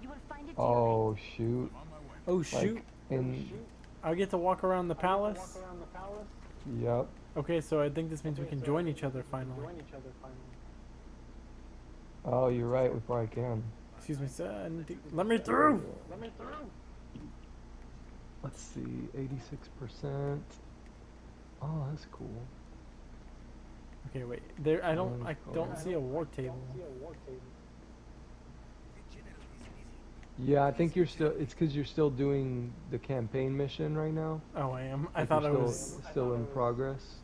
You will find it Oh shoot! I'm on my way. Oh shoot! Like in I get to walk around the palace. yep. Okay, so I think this means we can join each other finally. Oh, you're right. We probably can. Excuse me, sir. I need to... Let me through. Let's see, 86%. Oh, that's cool. Okay, wait. There, I don't see a war table. Yeah, I think you're still. It's because you're still doing the campaign mission right now. Oh, I am. I Like thought I you're was still in progress.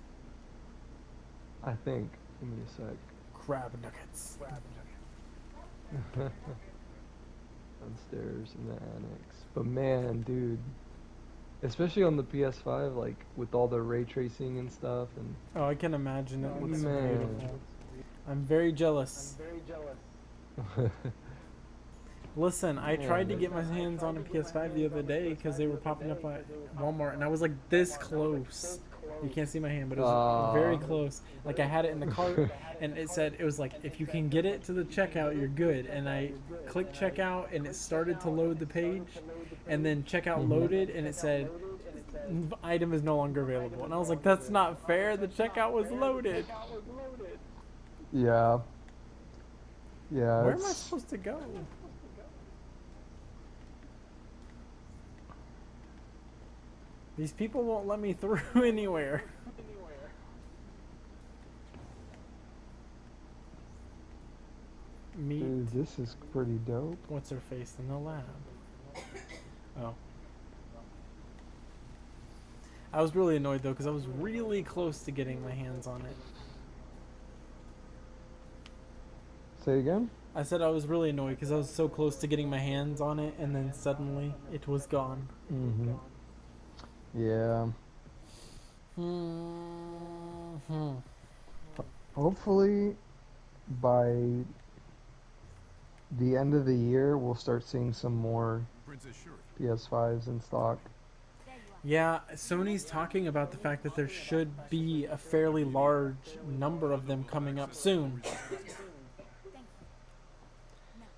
I think. Give me a sec. crab nuggets. Downstairs in the annex. But man, dude, especially on the PS5, like with all the ray tracing and stuff, and Oh, I can imagine it looks Man. beautiful. I'm very jealous. Listen, I tried to get my hands on a PS5 the other day because they were popping up at Walmart, and I was like this close. You can't see my hand, but it was very close. Like I had it in the cart, and it said it was like if you can get it to the checkout, you're good. And I clicked checkout, and it started to load the page, and then checkout loaded, and it said item is no longer available. And I was like, that's not fair. The checkout was loaded. yeah, yeah. Where am I it's- supposed to go? These people won't let me through anywhere. Meet. Dude, this is pretty dope. What's her face in the lab? Oh. I was really annoyed though because I was really close to getting my hands on it. Say again? I said I was really annoyed because I was so close to getting my hands on it and then suddenly it was gone. Mm-hmm. Yeah. Hopefully by the end of the year we'll start seeing some more Princess Shuri. PS5s in stock. Yeah, Sony's talking about the fact that there should be a fairly large number of them coming up soon.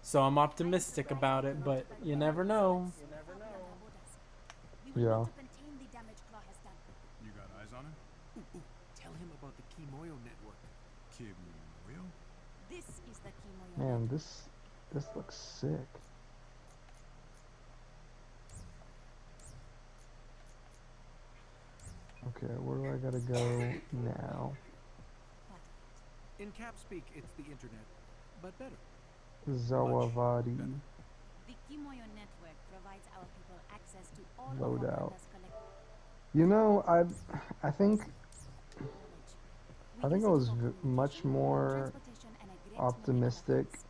So I'm optimistic about it, but you never know. Yeah. You got eyes on him? Ooh, tell him about the Kimoyo network. Kimoyo? This is the Kimoyo. Man, this looks sick. Okay, where do I gotta go now? In cap speak, it's the internet, but better. Zawavadi. The Kimoyo network provides our people access to all Load of out. Wakanda's collective You know, I think knowledge. I We think I use was it for much communication, more transportation, and a great many optimistic other things.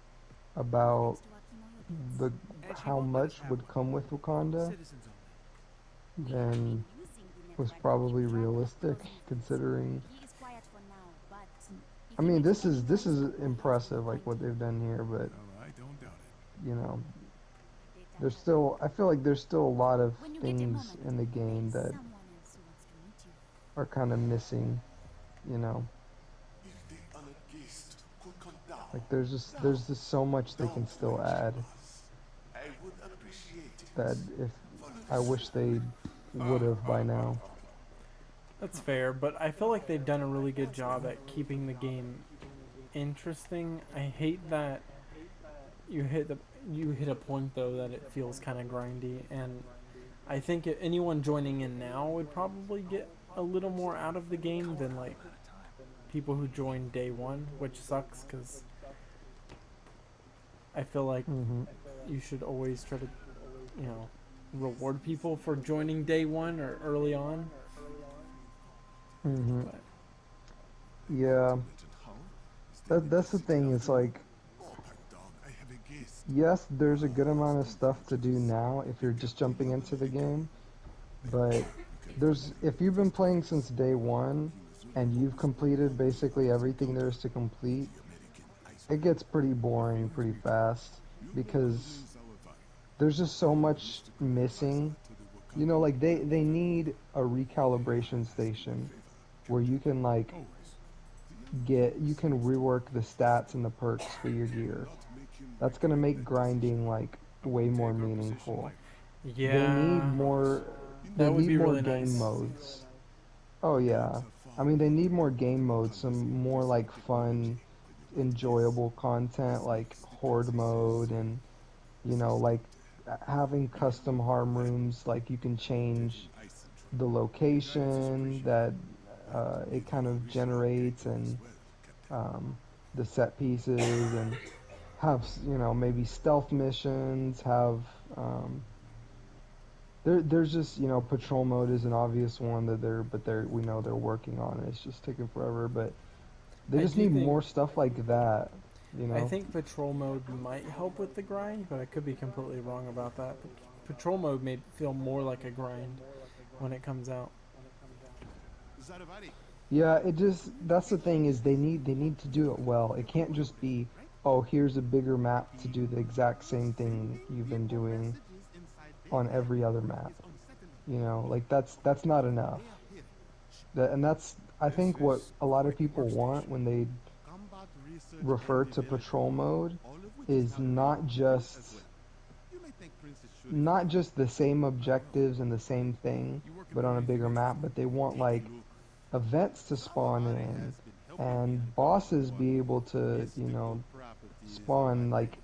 about Thanks to our Kimoyo the And she how won't let us much have would one. come with Wakanda Citizens only. than using the was network to probably keep track of realistic, closing things. considering. He is quiet for now, but if I he mean, makes this any is noise, people impressive, will like what find him. they've done here, but Well, I don't doubt it. you know, Data there's gathered. still. I feel like there's still a lot of When you get a things moment, in the game there is that someone else who wants to meet you. are kind of missing. You know, If the honored guest could come down, like there's just so much they can still add I would appreciate it. that if I wish they would have by now. That's fair, but I feel like they've done a really good job at keeping the game interesting. I hate that you hit a point though that it feels kind of grindy, and I think anyone joining in now would probably get a little more out of the game than like people who joined day one, which sucks because I feel like Hmm. you should always try to, you know, reward people for joining day one or early on. Hmm. But Yeah, that's the thing. It's like, Dog, I have a guest. yes, there's a good amount of stuff to do now if you're just jumping into the game, but if you've been playing since day one and you've completed basically everything there is to complete, it gets pretty boring pretty fast because there's just so much missing. You know, like they need a recalibration station where you can like you can rework the stats and the perks for your gear. That's gonna make grinding like way more meaningful. They need yeah, more. They that would need be more really game nice. modes. Oh yeah, I mean they need more game modes, some more like fun, enjoyable content like horde mode and you know like having custom harm rooms. Like you can change the location that it kind of generates and um, the set pieces and have you know maybe stealth missions have there's just you know patrol mode is an obvious one that they're we know they're working on it. It's just taking forever, but they I just do need think more stuff like that, you I know. think patrol mode might help with the grind, but I could be completely wrong about that. Patrol mode may feel more like a grind when it comes out. Yeah, it just that's the thing is they need to do it well. It can't just be, oh, here's a bigger map to do the exact same thing you've been doing on every other map. You know, like that's not enough. And that's I think what a lot of people want when they refer to patrol mode is not just the same objectives and the same thing, but on a bigger map, but they want like events to spawn in and bosses be able to, you know, spawn like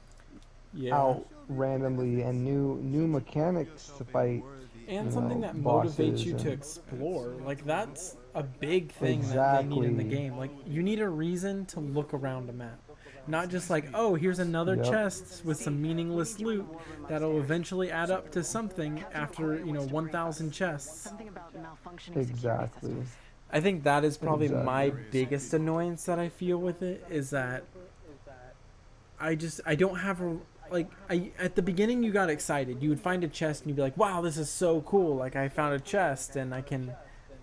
Yeah. out randomly and new mechanics to fight And you something know, that motivates bosses you to and explore. Like that's a big thing that they need in the exactly. game. Like you need a reason to look around a map. Not just like, oh, here's another Yep. chest with some meaningless loot that'll eventually add up to something after, 1,000 chests. Something about malfunctioning security Exactly. systems. I think that is probably my Exactly. biggest annoyance that I feel with it is that I don't have a like I at the beginning you got excited. You would find a chest and you'd be like, "Wow, this is so cool. Like I found a chest and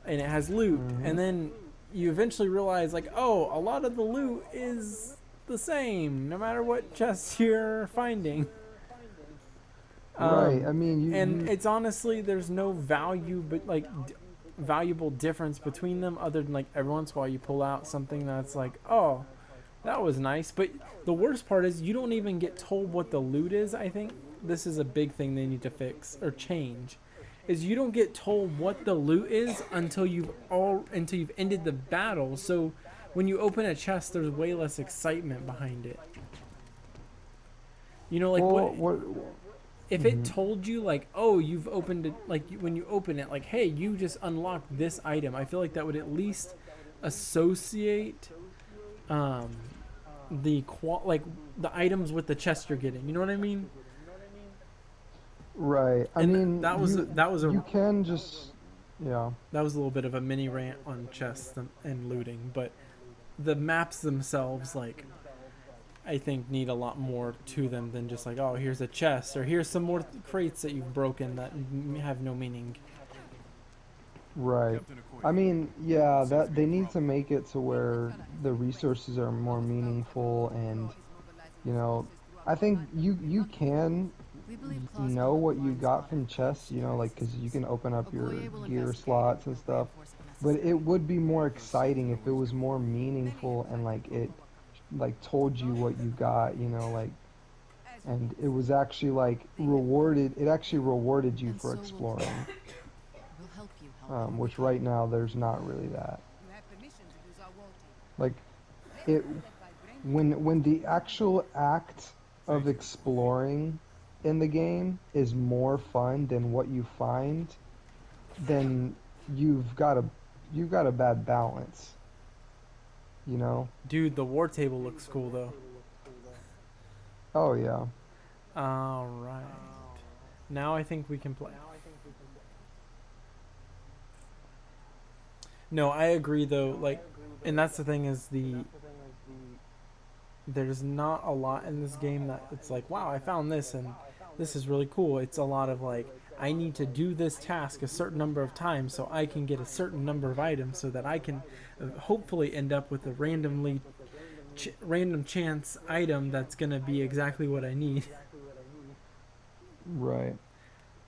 it has loot." And then you eventually realize like, "Oh, a lot of the loot is the same no matter what chest you're finding." Right. I mean, And it's honestly there's no value but like valuable difference between them other than like every once in a while you pull out something that's like, "Oh, that was nice." But the worst part is you don't even get told what the loot is. I think this is a big thing they need to fix or change. Is you don't get told what the loot is until you've ended the battle. So when you open a chest, there's way less excitement behind it. Like what? if it told you like, oh, you've opened it, like when you open it, like, hey, you just unlocked this item. I feel like that would at least associate like the items with the chest you're getting. You know what I mean? Right. I And mean, that was you can just, yeah. that was a little bit of a mini rant on chests and looting, but the maps themselves, like, I think need a lot more to them than just like, oh, here's a chest or here's some more crates that you've broken that have no meaning. Right. I mean, yeah, that they need to make it to where the resources are more meaningful and, I think you can know what you got from chests, like, because you can open up your gear slots and stuff. But it would be more exciting if it was more meaningful and like it like told you what you got, like, and it was actually like rewarded. It actually rewarded you for exploring, which right now there's not really that. Like it when the actual act of exploring in the game is more fun than what you find, then you've got a bad balance. Dude, the war table looks cool though. Oh yeah. All right. Now I think we can play. No, I agree though. Like, and that's the thing is there's not a lot in this game that it's like, wow, I found this and this is really cool. It's a lot of like, I need to do this task a certain number of times so I can get a certain number of items so that I can hopefully end up with a random chance item that's going to be exactly what I need. Right.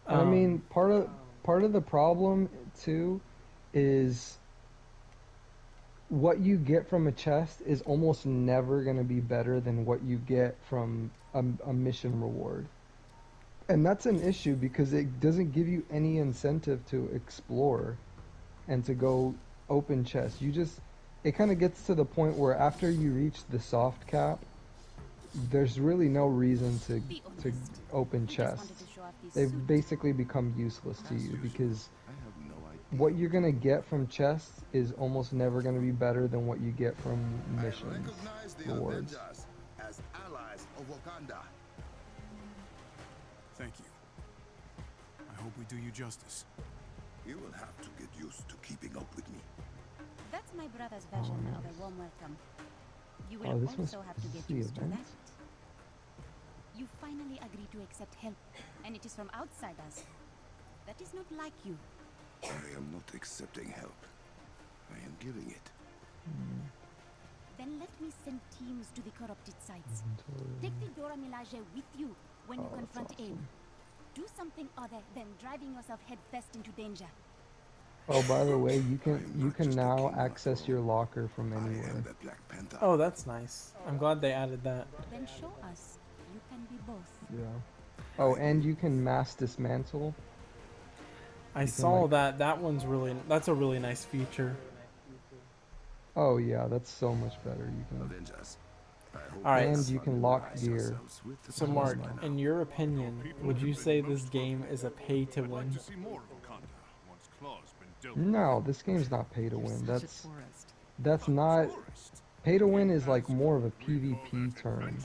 I mean, part of the problem too is what you get from a chest is almost never going to be better than what you get from a mission reward. And that's an issue because it doesn't give you any incentive to explore and to go open chests. It kind of gets to the point where after you reach the soft cap, there's really no reason to open chests. They've basically become useless to you because what you're going to get from chests is almost never going to be better than what you get from missions, rewards. As allies of Wakanda. Thank you. I hope we do you justice. You will have to get used to keeping up with me. That's my brother's version of a warm welcome. You will this also must have to be get the used to event. that. You finally agree to accept help, and it is from outsiders. That is not like you. I am not accepting help. I am giving it. Then let me send teams to the corrupted sites. Take the Dora Milaje with you when you confront AIM. Do something other than driving yourself headfirst into danger. Oh, by the way, you can now access your locker from I anywhere. am the Black Panther. Oh, that's nice. I'm glad they added that. Then show us you can be both. Yeah. Oh, and you can mass dismantle. I saw that. That's a really nice feature. Oh yeah, that's so much better. You can. Avengers. All right. And you can lock gear. So, Mark, in your opinion, would you say this game is a pay to win? To see more of Wakanda once Claw's been dealt No, this game's not pay to win. Such a tourist. That's not pay to win is like more of a PvP term.